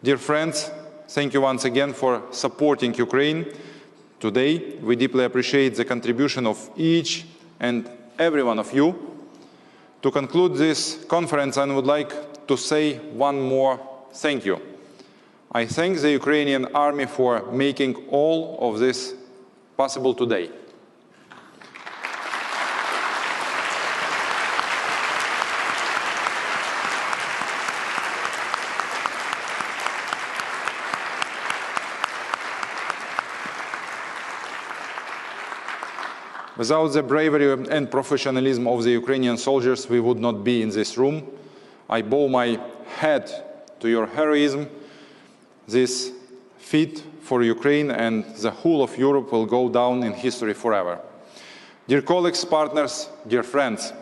Dear friends, thank you once again for supporting Ukraine today. We deeply appreciate the contribution of each and every one of you. To conclude this conference, I would like to say one more thank you. I thank the Ukrainian army for making all of this possible today. Without the bravery and professionalism of the Ukrainian soldiers, we would not be in this room. I bow my head to your heroism. This feat for Ukraine and the whole of Europe will go down in history forever. Dear colleagues, partners, dear friends,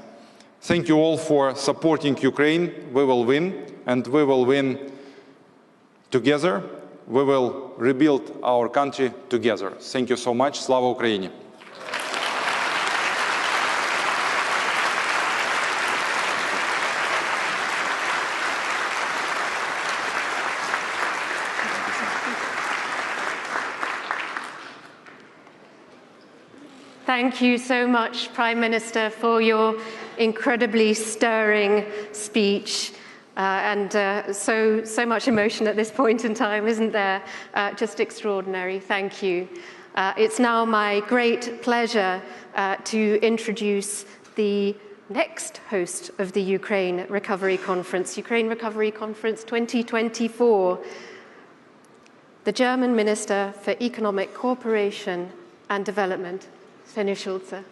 thank you all for supporting Ukraine. We will win, and we will win together. We will rebuild our country together. Thank you so much. Slava Ukraini! Thank you so much, Prime Minister, for your incredibly stirring speech. So much emotion at this point in time, isn't there? Just extraordinary. Thank you. It's now my great pleasure to introduce the next host of the Ukraine Recovery Conference 2024, the German Minister for Economic Cooperation and Development, Svenja Schulze.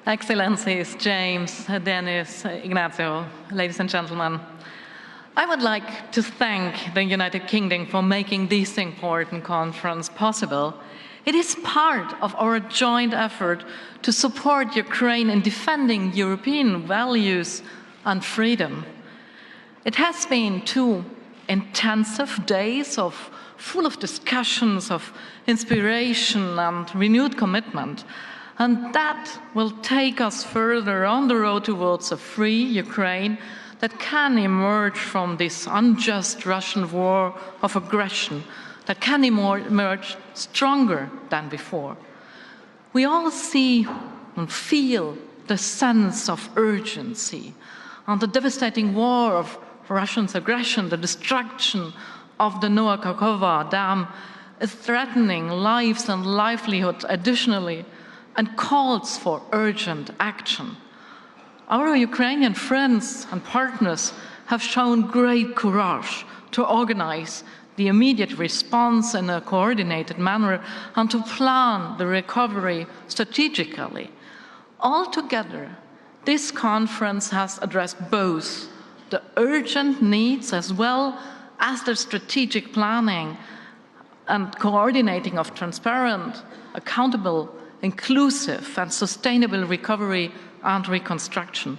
Excellencies, James, Dennis, Ignacio, ladies and gentlemen, I would like to thank the United Kingdom for making this important conference possible. It is part of our joint effort to support Ukraine in defending European values and freedom. It has been 2 intensive days full of discussions, of inspiration and renewed commitment. And that will take us further on the road towards a free Ukraine that can emerge from this unjust Russian war of aggression, that can emerge stronger than before. We all see and feel the sense of urgency and the devastating war of Russia's aggression, the destruction of the Noah Kakhovka Dam is threatening lives and livelihoods additionally and calls for urgent action. Our Ukrainian friends and partners have shown great courage to organize the immediate response in a coordinated manner and to plan the recovery strategically. Altogether, this conference has addressed both the urgent needs as well as the strategic planning and coordinating of transparent, accountable, inclusive and sustainable recovery and reconstruction.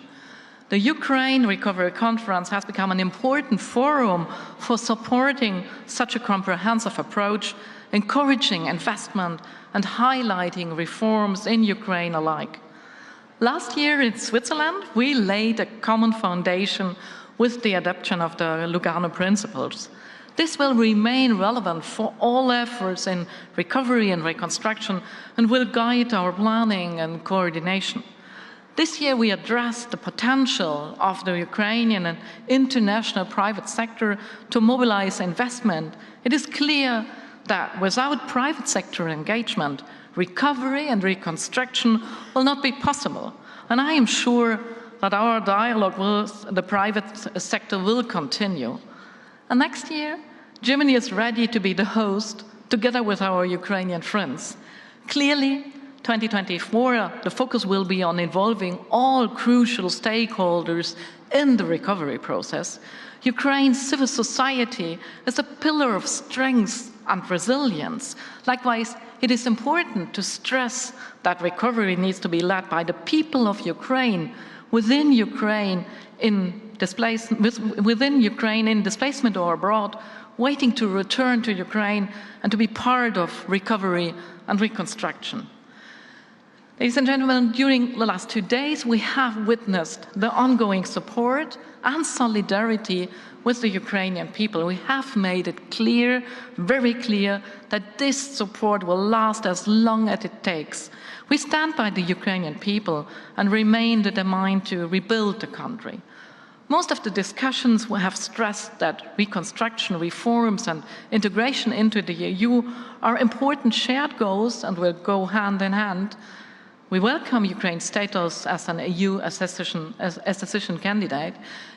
The Ukraine Recovery Conference has become an important forum for supporting such a comprehensive approach, encouraging investment and highlighting reforms in Ukraine alike. Last year in Switzerland, we laid a common foundation with the adoption of the Lugano Principles. This will remain relevant for all efforts in recovery and reconstruction and will guide our planning and coordination. This year we addressed the potential of the Ukrainian and international private sector to mobilize investment. It is clear that without private sector engagement, recovery and reconstruction will not be possible. And I am sure that our dialogue with the private sector will continue. And next year, Germany is ready to be the host together with our Ukrainian friends. Clearly, 2024, the focus will be on involving all crucial stakeholders in the recovery process. Ukraine's civil society is a pillar of strength and resilience. Likewise, it is important to stress that recovery needs to be led by the people of Ukraine, within Ukraine in displacement or abroad, waiting to return to Ukraine and to be part of recovery and reconstruction. Ladies and gentlemen, during the last 2 days, we have witnessed the ongoing support and solidarity with the Ukrainian people. We have made it clear, very clear, that this support will last as long as it takes. We stand by the Ukrainian people and remain determined to rebuild the country. Most of the discussions have stressed that reconstruction, reforms and integration into the EU are important shared goals and will go hand in hand. We welcome Ukraine's status as an EU accession candidate.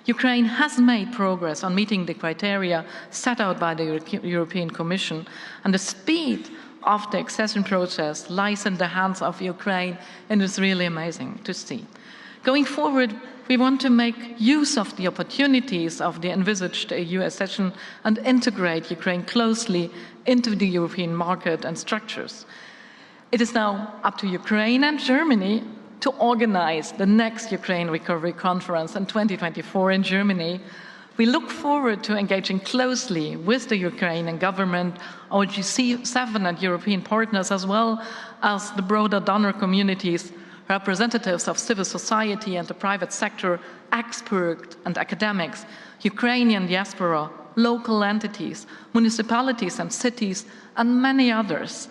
Ukraine has made progress on meeting the criteria set out by the European Commission, and the speed of the accession process lies in the hands of Ukraine, and it's really amazing to see. Going forward, we want to make use of the opportunities of the envisaged EU accession and integrate Ukraine closely into the European market and structures. It is now up to Ukraine and Germany to organize the next Ukraine Recovery Conference in 2024 in Germany. We look forward to engaging closely with the Ukrainian government, our G7 and European partners, as well as the broader donor communities, representatives of civil society and the private sector, experts and academics, Ukrainian diaspora, local entities, municipalities and cities, and many others.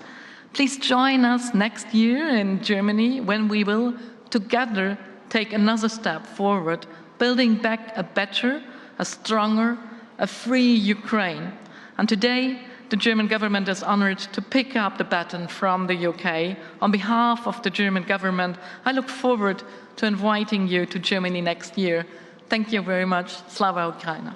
Please join us next year in Germany when we will together take another step forward, building back a better, a stronger, a free Ukraine. And today, the German government is honored to pick up the baton from the UK. On behalf of the German government, I look forward to inviting you to Germany next year. Thank you very much. Slava Ukraina.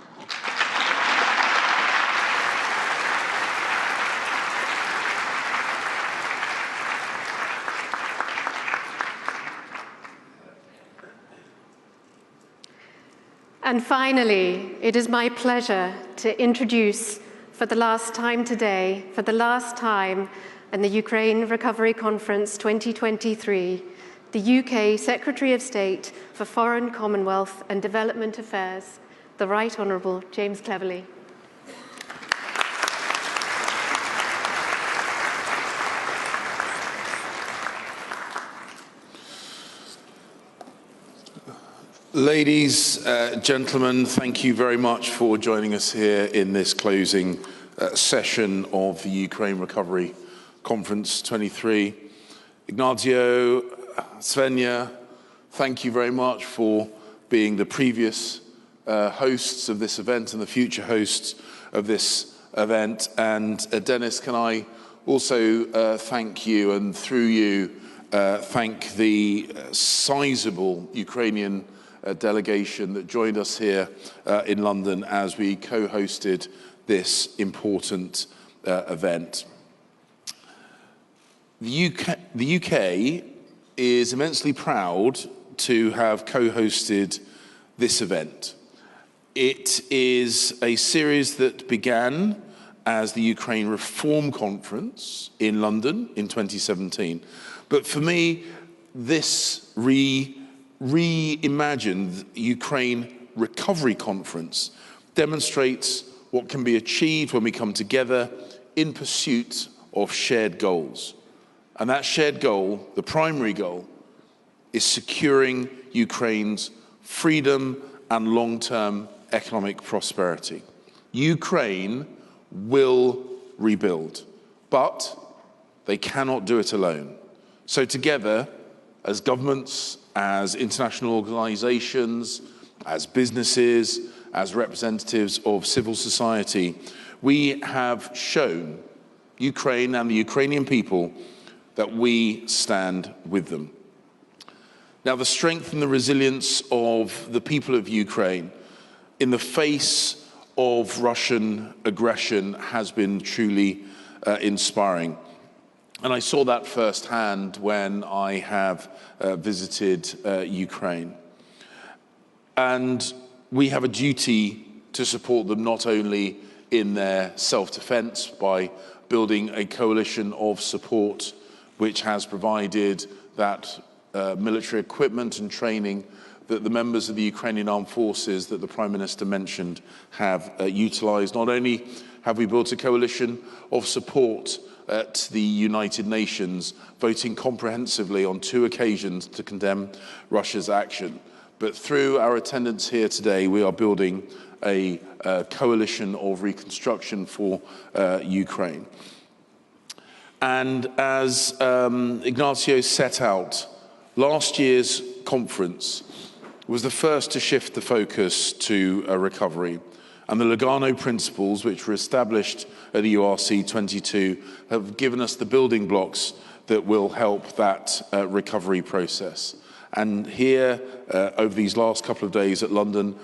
And finally, it is my pleasure to introduce for the last time today, for the last time in the Ukraine Recovery Conference 2023, the UK Secretary of State for Foreign, Commonwealth and Development Affairs, the Right Honourable James Cleverly. Ladies, gentlemen, thank you very much for joining us here in this closing session of the Ukraine Recovery Conference 23. Ignazio, Svenja, thank you very much for being the previous hosts of this event and the future hosts of this event. And Dennis, can I also thank you, and through you, thank the sizable Ukrainian delegation that joined us here in London as we co-hosted this important event. The UK is immensely proud to have co-hosted this event. It is a series that began as the Ukraine Reform Conference in London in 2017. But for me, this reimagined Ukraine Recovery Conference demonstrates what can be achieved when we come together in pursuit of shared goals. And that shared goal, the primary goal, is securing Ukraine's freedom and long-term economic prosperity. Ukraine will rebuild, but they cannot do it alone. So together, as governments, as international organizations, as businesses, as representatives of civil society, we have shown Ukraine and the Ukrainian people that we stand with them. Now, the strength and the resilience of the people of Ukraine in the face of Russian aggression has been truly inspiring. And I saw that firsthand when I have visited Ukraine. And we have a duty to support them not only in their self-defense by building a coalition of support which has provided that military equipment and training that the members of the Ukrainian armed forces that the Prime Minister mentioned have utilised. Not only have we built a coalition of support at the United Nations, voting comprehensively on 2 occasions to condemn Russia's action. But through our attendance here today, we are building a coalition of reconstruction for Ukraine. And as Ignacio set out, last year's conference was the first to shift the focus to recovery. And the Lugano principles, which were established at the URC 22, have given us the building blocks that will help that recovery process. And here, over these last couple of days at London,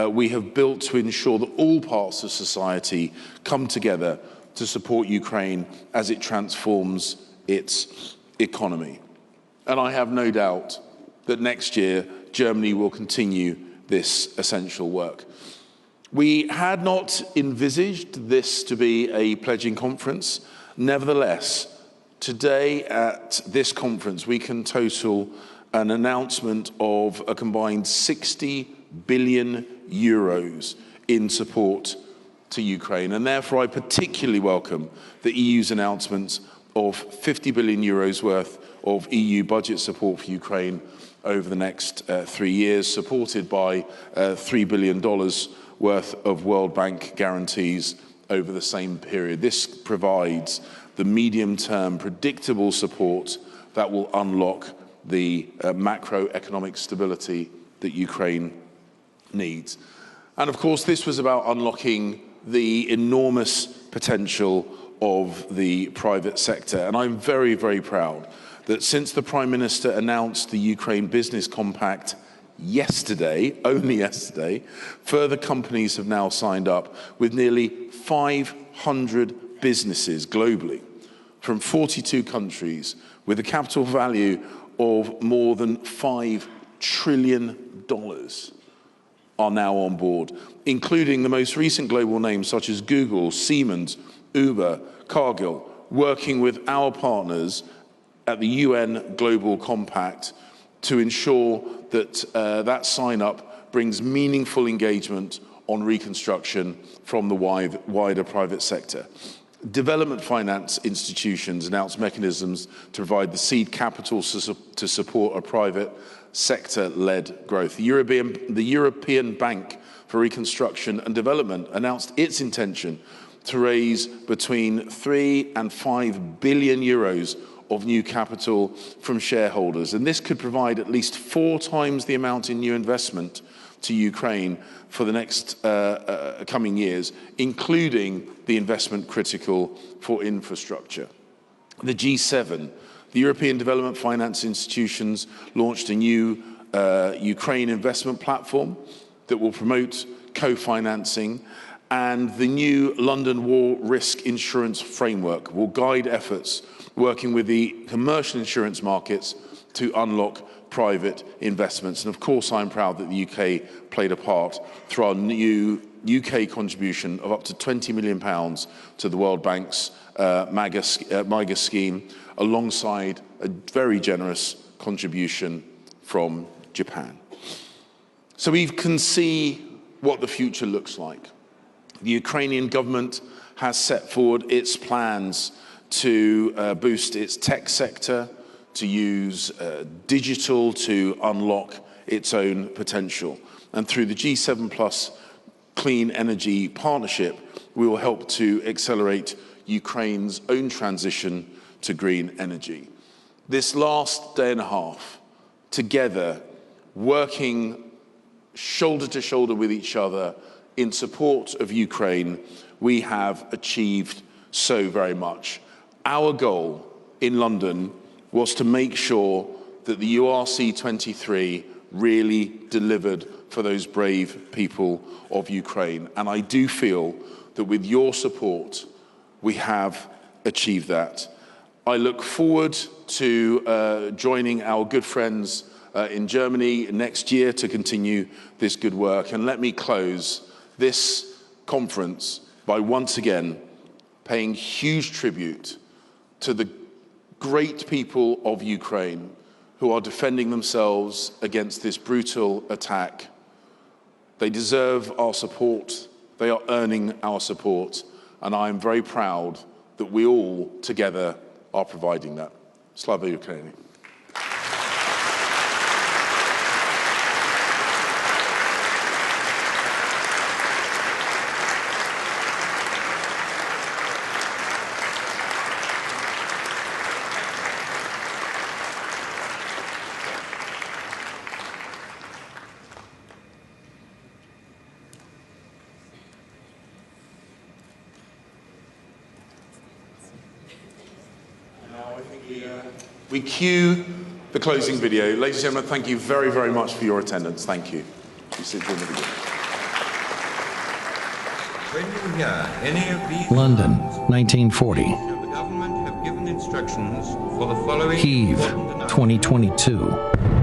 we have built to ensure that all parts of society come together to support Ukraine as it transforms its economy. And I have no doubt that next year, Germany will continue this essential work. We had not envisaged this to be a pledging conference. Nevertheless, today at this conference, we can total an announcement of a combined 60 billion euros in support to Ukraine. And therefore, I particularly welcome the EU's announcement of 50 billion euros worth of EU budget support for Ukraine over the next 3 years, supported by $3 billion worth of World Bank guarantees over the same period. This provides the medium-term predictable support that will unlock the macroeconomic stability that Ukraine needs. And of course, this was about unlocking the enormous potential of the private sector. And I'm very, very proud that since the Prime Minister announced the Ukraine Business Compact yesterday, only yesterday, further companies have now signed up with nearly 500 businesses globally from 42 countries with a capital value of more than $5 trillion are now on board, including the most recent global names such as Google, Siemens, Uber, Cargill, working with our partners at the UN Global Compact to ensure that that sign-up brings meaningful engagement on reconstruction from the wider private sector. Development finance institutions announced mechanisms to provide the seed capital to support a private sector-led growth. The European Bank for Reconstruction and Development announced its intention to raise between 3 and 5 billion euros of new capital from shareholders. And this could provide at least 4 times the amount in new investment to Ukraine for the next coming years, including the investment critical for infrastructure. The G7, the European Development Finance Institutions, launched a new Ukraine investment platform that will promote co-financing, and the new London War Risk Insurance Framework will guide efforts working with the commercial insurance markets to unlock private investments. And of course, I'm proud that the UK played a part through our new UK contribution of up to £20 million to the World Bank's MIGA scheme, alongside a very generous contribution from Japan. So we can see what the future looks like. The Ukrainian government has set forward its plans to boost its tech sector, to use digital to unlock its own potential. And through the G7 Plus Clean Energy Partnership, we will help to accelerate Ukraine's own transition to green energy. This last day and a half, together, working shoulder to shoulder with each other in support of Ukraine, we have achieved so very much. Our goal in London was to make sure that the URC 23 really delivered for those brave people of Ukraine. And I do feel that with your support, we have achieved that. I look forward to joining our good friends in Germany next year to continue this good work. And let me close this conference by once again paying huge tribute to the great people of Ukraine who are defending themselves against this brutal attack. They deserve our support. They are earning our support. And I am very proud that we all together are providing that. Slava Ukraini. We cue the closing video. Ladies and gentlemen, thank you very, very much for your attendance. Thank you. You sit during the video. When you hear any of these London, 1940. the government have given instructions for the following Kyiv, important announcements. 2022.